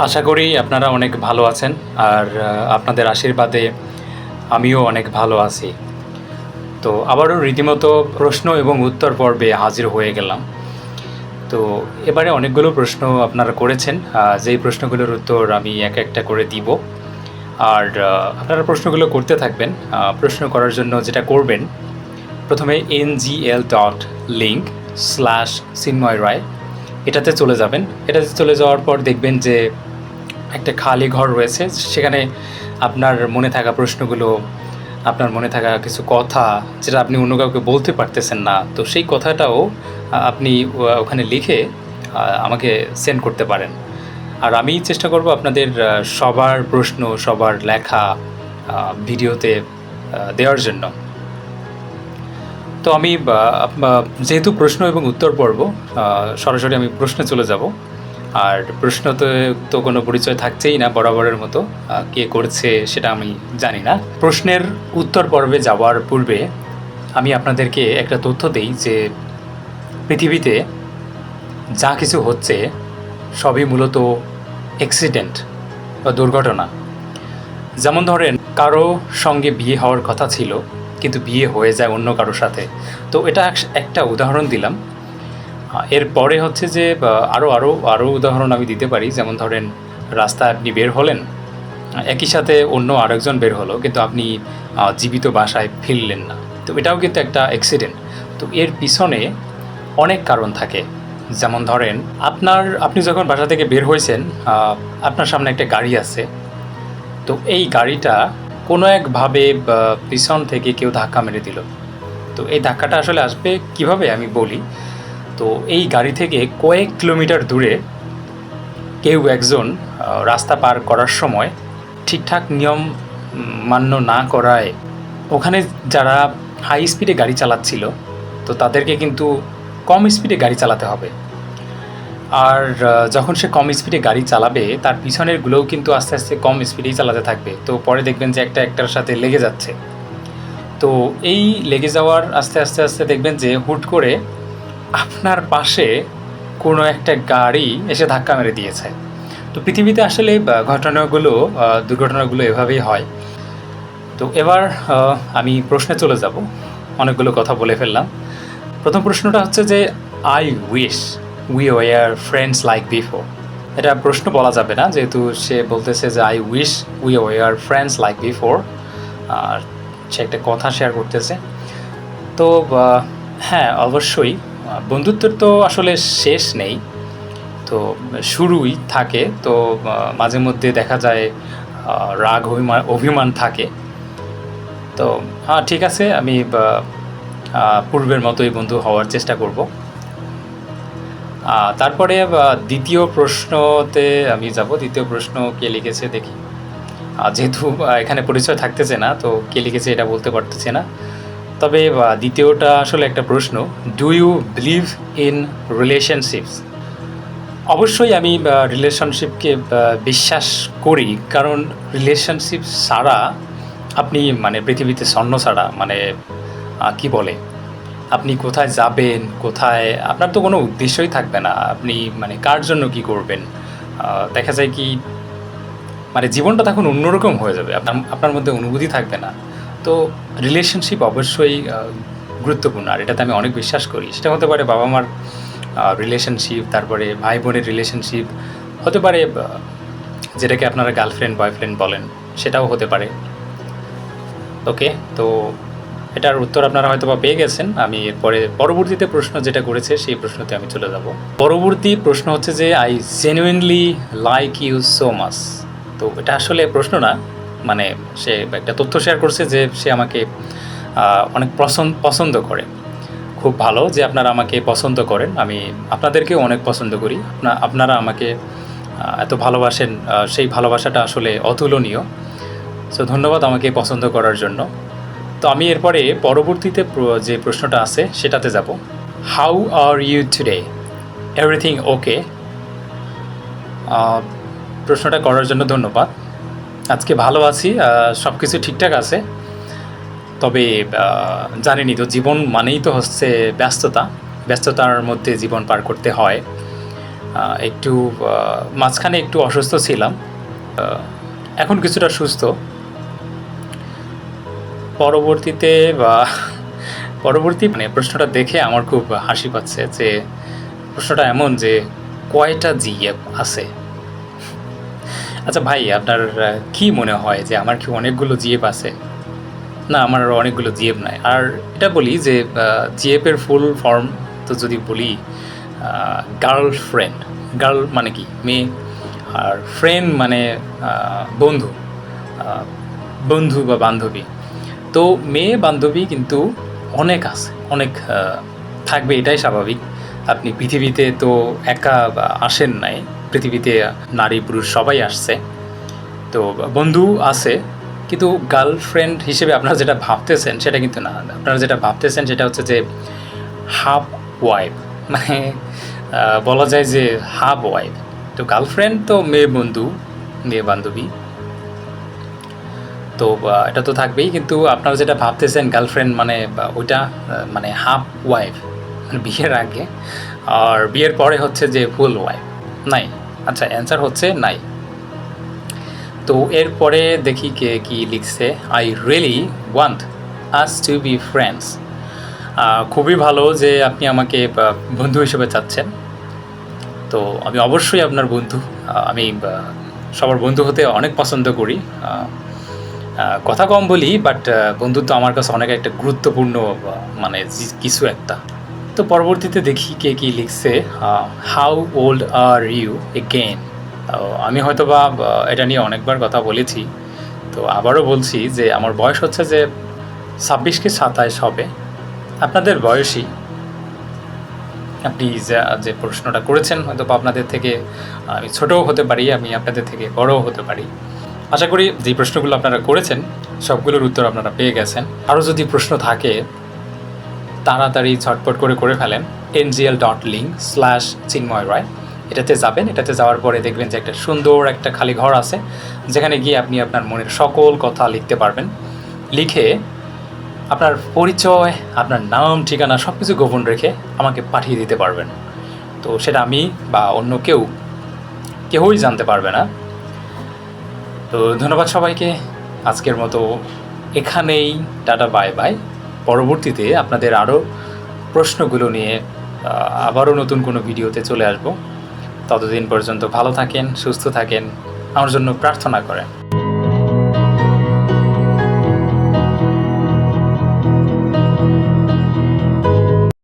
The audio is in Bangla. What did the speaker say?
আশা করি আপনারা অনেক ভালো আছেন। আর আপনাদের আশীর্বাদে আমিও অনেক ভালো আছি। তো আবারও রীতিমতো প্রশ্ন এবং উত্তর পর্বে হাজির হয়ে গেলাম। তো এবারে অনেকগুলো প্রশ্ন আপনারা করেছেন, যেই প্রশ্নগুলোর উত্তর আমি এক একটা করে দিব। আর আপনারা প্রশ্নগুলো করতে থাকবেন। প্রশ্ন করার জন্য যেটা করবেন, প্রথমে ngl.link/চিন্ময় রায় এটাতে চলে যাবেন। এটাতে চলে যাওয়ার পর দেখবেন যে একটা খালি ঘর রয়েছে, সেখানে আপনার মনে থাকা প্রশ্নগুলো, আপনার মনে থাকা কিছু কথা যেটা আপনি অন্য কাউকে বলতে পারতেছেন না, তো সেই কথাটাও আপনি ওখানে লিখে আমাকে সেন্ড করতে পারেন। আর আমি চেষ্টা করব আপনাদের সবার প্রশ্ন, সবার লেখা ভিডিওতে দেওয়ার জন্য। তো আমি যেহেতু প্রশ্ন এবং উত্তর পর্ব, সরাসরি আমি প্রশ্নে চলে যাব। আর প্রশ্নতে তো কোনো পরিচয় থাকছেই না, বরাবরের মতো কে করছে সেটা আমি জানি না। প্রশ্নের উত্তর পর্বে যাওয়ার পূর্বে আমি আপনাদেরকে একটা তথ্য দেই যে পৃথিবীতে যা কিছু হচ্ছে সবই মূলত অ্যাক্সিডেন্ট বা দুর্ঘটনা। যেমন ধরেন, কারো সঙ্গে বিয়ে হওয়ার কথা ছিল কিন্তু বিয়ে হয়ে যায় অন্য কারোর সাথে। তো এটা একটা উদাহরণ দিলাম। এরপরে হচ্ছে যে আরও উদাহরণ আমি দিতে পারি। যেমন ধরেন, রাস্তায় আপনি বের হলেন, একই সাথে অন্য আরেকজন বের হলো, কিন্তু আপনি জীবিত বাসায় ফিরলেন না। তো এটাও কিন্তু একটা অ্যাক্সিডেন্ট। তো এর পিছনে অনেক কারণ থাকে। যেমন ধরেন, আপনি যখন বাসা থেকে বের হয়েছেন, আপনার সামনে একটা গাড়ি আছে। তো এই গাড়িটা কোনো একভাবে পিছন থেকে কেউ ধাক্কা মেরে দিল। তো এই ধাক্কাটা আসলে আসবে কিভাবে আমি বলি। তো এই গাড়ি থেকে কয়েক কিলোমিটার দূরে কেউ একজন রাস্তা পার করার সময় ঠিকঠাক নিয়ম মান্য না করায় ওখানে যারা হাই স্পিডে গাড়ি চালাচ্ছিল, তো তাদেরকে কিন্তু কম স্পিডে গাড়ি চালাতে হবে। আর যখন সে কম স্পিডে গাড়ি চালাবে, তার পিছনেরগুলোও কিন্তু আস্তে আস্তে কম স্পিডেই চালাতে থাকবে। তো পরে দেখবেন যে একটার সাথে লেগে যাচ্ছে। তো এই লেগে যাওয়ার আস্তে আস্তে আস্তে দেখবেন যে হুট করে আপনার পাশে কোনো একটা গাড়ি এসে ধাক্কা মেরে দিয়েছে। তো পৃথিবীতে আসলে দুর্ঘটনাগুলো এভাবেই হয়। তো এবার আমি প্রশ্নে চলে যাব। অনেকগুলো কথা বলে ফেললাম। প্রথম প্রশ্নটা হচ্ছে যে I wish we were friends like before. এটা প্রশ্ন বলা যাবে না, যেহেতু সে বলতেছে যে I wish we were friends like before. আর সে একটা কথা শেয়ার করতেছে। তো হ্যাঁ, অবশ্যই বন্ধুত্বের তো আসলে শেষ নেই, তো শুরুই থাকে। তো মাঝে মধ্যে দেখা যায় রাগ অভিমান থাকে। তো হ্যাঁ, ঠিক আছে, আমি পূর্বের মতোই বন্ধু হওয়ার চেষ্টা করব। তারপরে দ্বিতীয় প্রশ্নতে আমি যাব। দ্বিতীয় প্রশ্ন কে লিখেছে দেখি। যেহেতু এখানে পরিচয় থাকতেছে না, তো কে লিখেছে এটা বলতে পারতেছে না। তবে দ্বিতীয়টা আসলে একটা প্রশ্ন, do you believe in relationships? অবশ্যই আমি রিলেশনশিপকে বিশ্বাস করি, কারণ রিলেশনশিপ ছাড়া আপনি পৃথিবীতে ছন্ন ছাড়া কি বলে, আপনি কোথায় যাবেন, কোথায় আপনার তো কোনো উদ্দেশ্যই থাকবে না। আপনি কার জন্য কি করবেন, দেখা যায় কি জীবনটা তখন অন্যরকম হয়ে যাবে। আপনার মধ্যে অনুভূতি থাকবে না। তো রিলেশনশিপ অবশ্যই গুরুত্বপূর্ণ, আর এটাতে আমি অনেক বিশ্বাস করি। সেটা হতে পারে বাবা মার রিলেশনশিপ, তারপরে ভাই বোনের রিলেশনশিপ হতে পারে, যেটাকে আপনারা গার্লফ্রেন্ড বয়ফ্রেন্ড বলেন, সেটাও হতে পারে। ওকে, তো এটার উত্তর আপনারা হয়তো বা পেয়ে গেছেন। আমি পরবর্তীতে প্রশ্ন যেটা করেছে সেই প্রশ্নতে আমি চলে যাব। পরবর্তী প্রশ্ন হচ্ছে যে I genuinely like you so much. তো এটা আসলে প্রশ্ন না, সে একটা তথ্য শেয়ার করছে যে সে আমাকে অনেক পছন্দ করে। খুব ভালো যে আপনারা আমাকে পছন্দ করেন। আমি আপনাদেরকেও অনেক পছন্দ করি। আপনারা আমাকে এত ভালোবাসেন, সেই ভালোবাসাটা আসলে অতুলনীয়। সো ধন্যবাদ আমাকে পছন্দ করার জন্য। তো আমি এরপরে পরবর্তীতে যে প্রশ্নটা আছে সেটাতে যাব। How are you today? Everything okay? প্রশ্নটা করার জন্য ধন্যবাদ। আজকে ভালো আছি, সব কিছু ঠিকঠাক আছে। তবে জানেনই তো, জীবন মানেই তো হচ্ছে ব্যস্ততার মধ্যে জীবন পার করতে হয়। একটু মাঝখানে একটু অসুস্থ ছিলাম, এখন কিছুটা সুস্থ। পরবর্তীতে বা পরবর্তী মানে প্রশ্নটা দেখে আমার খুব হাসি পাচ্ছে যে প্রশ্নটা এমন যে কয়টা জিএফ আছে? আচ্ছা ভাই, আপনার কি মনে হয় যে আমার কি অনেকগুলো জিএফ আছে? না, আমার আরও অনেকগুলো জিএফ নাই। আর এটা বলি যে জিএফের ফুল ফর্ম তো যদি বলি, গার্লফ্রেন্ড। গার্ল মানে কি? মেয়ে। আর ফ্রেন্ড মানে বন্ধু, আহ, বন্ধু বা বান্ধবী। তো মেয়ে বান্ধবী কিন্তু অনেক আছে, অনেক থাকবে, এটাই স্বাভাবিক। আপনি পৃথিবীতে তো একা আসেন নাই, পৃথিবীতে নারী পুরুষ সবাই আসছে। তো বন্ধু আছে, কিন্তু গার্লফ্রেন্ড হিসেবে আপনারা যেটা ভাবতেছেন সেটা কিন্তু না। আপনারা যেটা ভাবতেছেন সেটা হচ্ছে যে হাফ ওয়াইফ, মানে বলা যায় যে হাফ ওয়াইফ। তো গার্লফ্রেন্ড তো মেয়ে বন্ধু, মেয়ে বান্ধবী, তো এটা তো থাকবেই। কিন্তু আপনারা যেটা ভাবতেছেন গার্লফ্রেন্ড মানে ওইটা মানে হাফ ওয়াইফ, মানে বিয়ের আগে, আর বিয়ের পরে হচ্ছে যে ফুল ওয়াইফ। নাই। আচ্ছা, অ্যান্সার হচ্ছে নাই। তো এরপরে দেখি কে কি লিখছে। I really want us to be friends. খুবই ভালো যে আপনি আমাকে বন্ধু হিসেবে চাচ্ছেন। তো আমি অবশ্যই আপনার বন্ধু। আমি সবার বন্ধু হতে অনেক পছন্দ করি। কথা কম বলি, বাট বন্ধুত্ব আমার কাছে অনেক একটা গুরুত্বপূর্ণ মানে কিছু একটা। তো পরবর্তীতে দেখি কে কী লিখছে। How old are you again. আমি হয়তো বা এটা নিয়ে অনেকবার কথা বলেছি, তো আবারও বলছি যে আমার বয়স হচ্ছে যে 26 কি 27 হবে। আপনাদের বয়সী। আপনি যে প্রশ্নটা করেছেন হয়তো বা আপনাদের থেকে আমি ছোটও হতে পারি, আমি আপনাদের থেকে বড়ও হতে পারি। আশা করি যে প্রশ্নগুলো আপনারা করেছেন সবগুলোর উত্তর আপনারা পেয়ে গেছেন। আরও যদি প্রশ্ন থাকে তাড়াতাড়ি ঝটপট করে ফেলেন। ngl.link/চিন্ময় রায়, এটাতে যাবেন। এটাতে যাওয়ার পরে দেখবেন যে একটা সুন্দর একটা খালি ঘর আছে, যেখানে গিয়ে আপনি আপনার মনের সকল কথা লিখতে পারবেন। লিখে আপনার পরিচয়, আপনার নাম, ঠিকানা সব কিছু গোপন রেখে আমাকে পাঠিয়ে দিতে পারবেন। তো সেটা আমি বা অন্য কেউই জানতে পারবে না। তো ধন্যবাদ সবাইকে। আজকের মতো এখানেই, টাটা, বাই বাই। পরবর্তীতে আপনাদের আরও প্রশ্নগুলো নিয়ে আবারও নতুন কোনো ভিডিওতে চলে আসব। ততদিন পর্যন্ত ভালো থাকেন, সুস্থ থাকেন, আমার জন্য প্রার্থনা করেন।